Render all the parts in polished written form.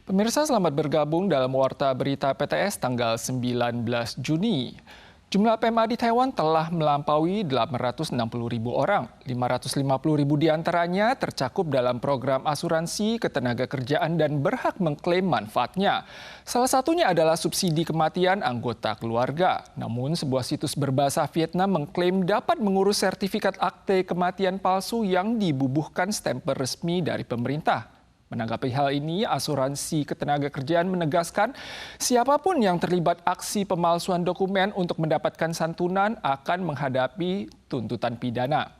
Pemirsa, selamat bergabung dalam Warta Berita PTS tanggal 19 Juni. Jumlah PMA di Taiwan telah melampaui 860.000 orang. 550.000 diantaranya tercakup dalam program asuransi ketenagakerjaan dan berhak mengklaim manfaatnya. Salah satunya adalah subsidi kematian anggota keluarga. Namun sebuah situs berbahasa Vietnam mengklaim dapat mengurus sertifikat akte kematian palsu yang dibubuhkan stempel resmi dari pemerintah. Menanggapi hal ini, Asuransi Ketenagakerjaan menegaskan siapapun yang terlibat aksi pemalsuan dokumen untuk mendapatkan santunan akan menghadapi tuntutan pidana.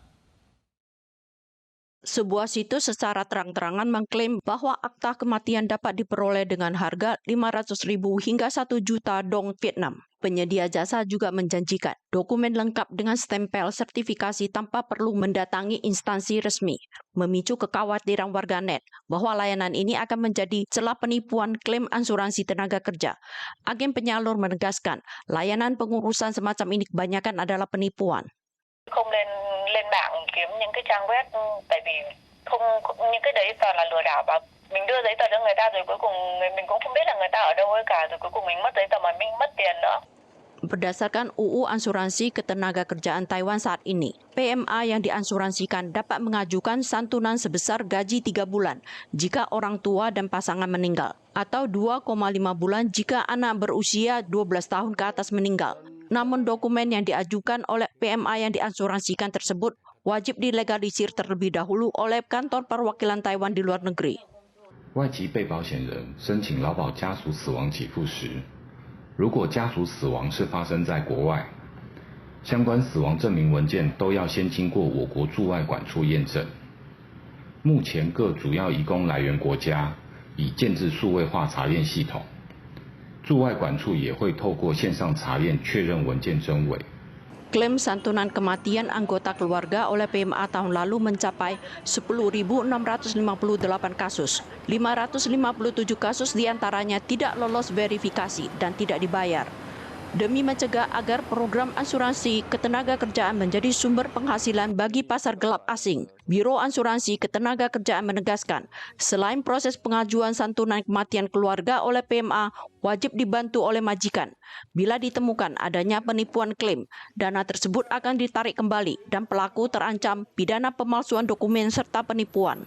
Sebuah situs secara terang-terangan mengklaim bahwa akta kematian dapat diperoleh dengan harga 500.000 hingga 1 juta dong Vietnam. Penyedia jasa juga menjanjikan dokumen lengkap dengan stempel sertifikasi tanpa perlu mendatangi instansi resmi, memicu kekhawatiran warganet bahwa layanan ini akan menjadi celah penipuan klaim asuransi tenaga kerja. Agen penyalur menegaskan layanan pengurusan semacam ini kebanyakan adalah penipuan. Không lên mạng kiếm những cái trang web tại vì không những cái đấy toàn là lừa đảo và mình đưa giấy tờ cho người ta rồi cuối cùng mình cũng không biết là người ta ở đâu ấy cả, rồi cuối cùng mình mất giấy tờ mà mình mất tiền nữa. Berdasarkan UU Asuransi Ketenagakerjaan Taiwan saat ini, PMA yang diasuransikan dapat mengajukan santunan sebesar gaji 3 bulan jika orang tua dan pasangan meninggal, atau 2,5 bulan jika anak berusia 12 tahun ke atas meninggal. Namun dokumen yang diajukan oleh PMA yang diasuransikan tersebut wajib dilegalisir terlebih dahulu oleh kantor perwakilan Taiwan di luar negeri. 外籍被保险人申请劳保家属死亡给付时，如果家属死亡是发生在国外，相关死亡证明文件都要先经过我国驻外管处验证。目前各主要移工来源国家已建置数位化查验系统，驻外管处也会透过线上查验确认文件真伪。 Klaim santunan kematian anggota keluarga oleh PMA tahun lalu mencapai 10.658 kasus. 557 kasus diantaranya tidak lolos verifikasi dan tidak dibayar. Demi mencegah agar program asuransi ketenagakerjaan menjadi sumber penghasilan bagi pasar gelap asing, Biro Asuransi Ketenagakerjaan menegaskan, selain proses pengajuan santunan kematian keluarga oleh PMA wajib dibantu oleh majikan. Bila ditemukan adanya penipuan klaim, dana tersebut akan ditarik kembali dan pelaku terancam pidana pemalsuan dokumen serta penipuan.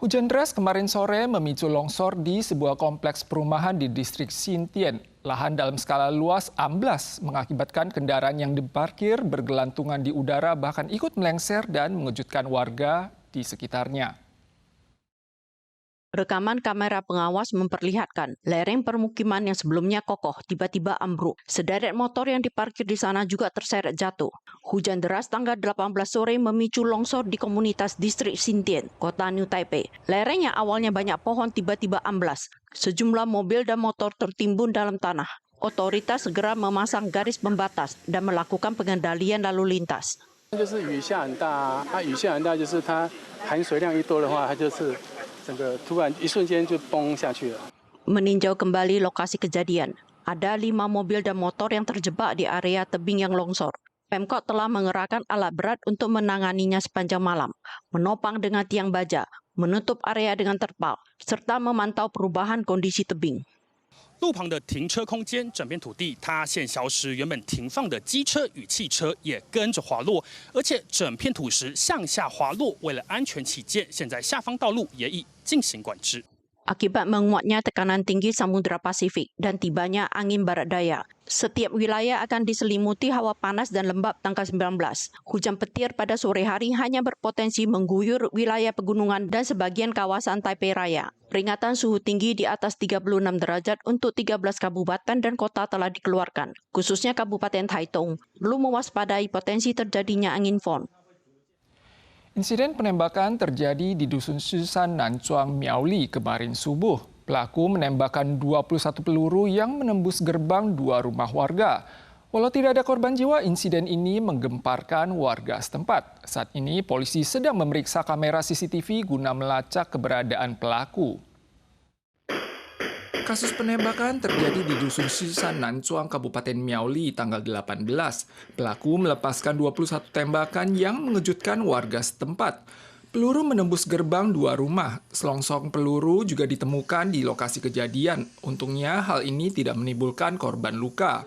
Hujan deras kemarin sore memicu longsor di sebuah kompleks perumahan di distrik Xintian. Lahan dalam skala luas amblas mengakibatkan kendaraan yang diparkir bergelantungan di udara bahkan ikut melengser dan mengejutkan warga di sekitarnya. Rekaman kamera pengawas memperlihatkan lereng permukiman yang sebelumnya kokoh tiba-tiba ambruk. Sederet motor yang diparkir di sana juga terseret jatuh. Hujan deras tanggal 18 sore memicu longsor di komunitas distrik Xintian, kota New Taipei. Lereng yang awalnya banyak pohon tiba-tiba amblas. Sejumlah mobil dan motor tertimbun dalam tanah. Otoritas segera memasang garis pembatas dan melakukan pengendalian lalu lintas. 就是雨下很大雨下很大就是它含水量一多的话它就是整个突然一瞬间就崩下去了。 Meninjau kembali lokasi kejadian, ada 5 mobil dan motor yang terjebak di area tebing yang longsor. Pemkot telah mengerahkan alat berat untuk menanganinya sepanjang malam, menopang dengan tiang baja, menutup area dengan terpal, serta memantau perubahan kondisi tebing. 路旁的停车空间，整片土地塌陷消失，原本停放的机车与汽车也跟着滑落，而且整片土石向下滑落。为了安全起见，现在下方道路也已进行管制。 Akibat menguatnya tekanan tinggi Samudra Pasifik dan tibanya angin barat daya, setiap wilayah akan diselimuti hawa panas dan lembab tanggal 19. Hujan petir pada sore hari hanya berpotensi mengguyur wilayah pegunungan dan sebagian kawasan Taipei Raya. Peringatan suhu tinggi di atas 36 derajat untuk 13 kabupaten dan kota telah dikeluarkan. Khususnya Kabupaten Taitung perlu mewaspadai potensi terjadinya angin fon. Insiden penembakan terjadi di Dusun Susan Nancuang Miaoli kemarin subuh. Pelaku menembakkan 21 peluru yang menembus gerbang 2 rumah warga. Walau tidak ada korban jiwa, insiden ini menggemparkan warga setempat. Saat ini polisi sedang memeriksa kamera CCTV guna melacak keberadaan pelaku. Kasus penembakan terjadi di Dusun Susan Nancuang, Kabupaten Miaoli, tanggal 18. Pelaku melepaskan 21 tembakan yang mengejutkan warga setempat. Peluru menembus gerbang 2 rumah. Selongsong peluru juga ditemukan di lokasi kejadian. Untungnya hal ini tidak menimbulkan korban luka.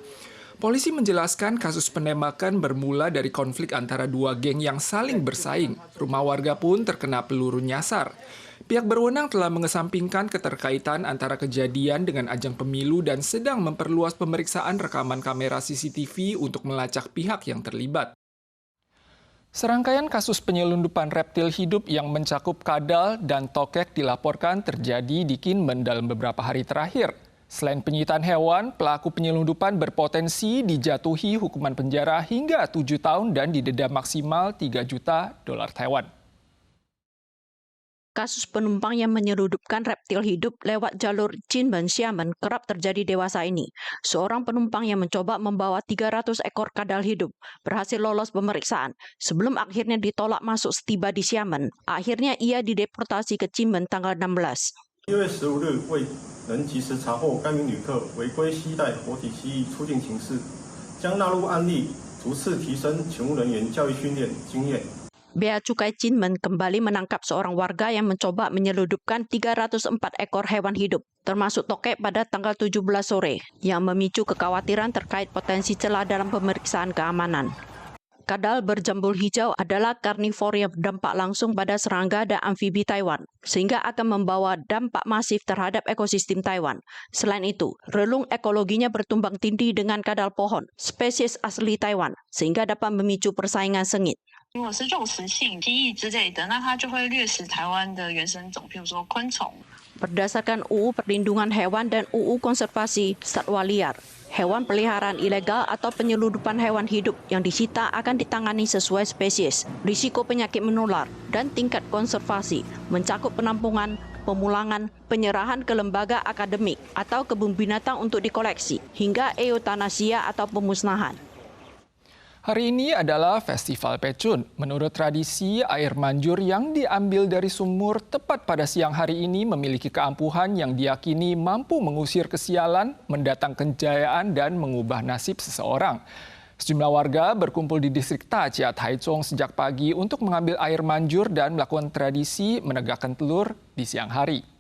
Polisi menjelaskan kasus penembakan bermula dari konflik antara 2 geng yang saling bersaing. Rumah warga pun terkena peluru nyasar. Pihak berwenang telah mengesampingkan keterkaitan antara kejadian dengan ajang pemilu dan sedang memperluas pemeriksaan rekaman kamera CCTV untuk melacak pihak yang terlibat. Serangkaian kasus penyelundupan reptil hidup yang mencakup kadal dan tokek dilaporkan terjadi di Kinmen dalam beberapa hari terakhir. Selain penyitaan hewan, pelaku penyelundupan berpotensi dijatuhi hukuman penjara hingga 7 tahun dan didenda maksimal 3 juta dolar Taiwan. Kasus penumpang yang menyelundupkan reptil hidup lewat jalur Kinmen-Xiamen kerap terjadi dewasa ini. Seorang penumpang yang mencoba membawa 300 ekor kadal hidup berhasil lolos pemeriksaan sebelum akhirnya ditolak masuk setiba di Xiamen. Akhirnya ia dideportasi ke Kinmen tanggal 16. 6月15日未能及时查获该名旅客违规携带活体蜥蜴出境情事，将纳入案例，逐次提升勤务人员教育训练经验。 Bea Cukai Kinmen kembali menangkap seorang warga yang mencoba menyelundupkan 304 ekor hewan hidup, termasuk tokek pada tanggal 17 sore, yang memicu kekhawatiran terkait potensi celah dalam pemeriksaan keamanan. Kadal berjambul hijau adalah karnivor yang berdampak langsung pada serangga dan amfibi Taiwan, sehingga akan membawa dampak masif terhadap ekosistem Taiwan. Selain itu, relung ekologinya bertumbang tindih dengan kadal pohon, spesies asli Taiwan, sehingga dapat memicu persaingan sengit. 如果是肉食性蜥蜴之类的，那它就会掠食台湾的原生种，譬如说昆虫。 Berdasarkan UU Perlindungan Hewan dan UU Konservasi Satwa Liar, hewan peliharaan ilegal atau penyelundupan hewan hidup yang disita akan ditangani sesuai spesies, risiko penyakit menular, dan tingkat konservasi, mencakup penampungan, pemulangan, penyerahan ke lembaga akademik atau kebun binatang untuk dikoleksi, hingga eutanasia atau pemusnahan. Hari ini adalah Festival Pecun. Menurut tradisi, air manjur yang diambil dari sumur tepat pada siang hari ini memiliki keampuhan yang diyakini mampu mengusir kesialan, mendatangkan kejayaan, dan mengubah nasib seseorang. Sejumlah warga berkumpul di distrik Tacia, Taichung sejak pagi untuk mengambil air manjur dan melakukan tradisi menegakkan telur di siang hari.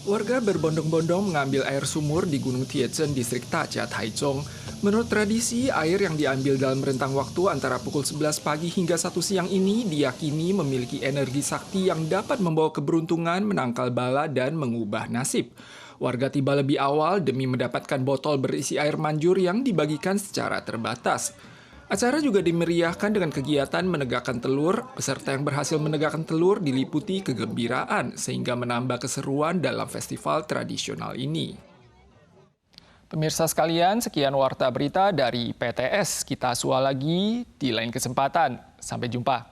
Warga berbondong-bondong mengambil air sumur di Gunung Tietzen, distrik Tacia, Taichung. Menurut tradisi, air yang diambil dalam rentang waktu antara pukul 11 pagi hingga 1 siang ini diyakini memiliki energi sakti yang dapat membawa keberuntungan, menangkal bala, dan mengubah nasib. Warga tiba lebih awal demi mendapatkan botol berisi air manjur yang dibagikan secara terbatas. Acara juga dimeriahkan dengan kegiatan menegakkan telur. Peserta yang berhasil menegakkan telur diliputi kegembiraan sehingga menambah keseruan dalam festival tradisional ini. Pemirsa sekalian, sekian Warta Berita dari PTS. Kita sua lagi di lain kesempatan. Sampai jumpa.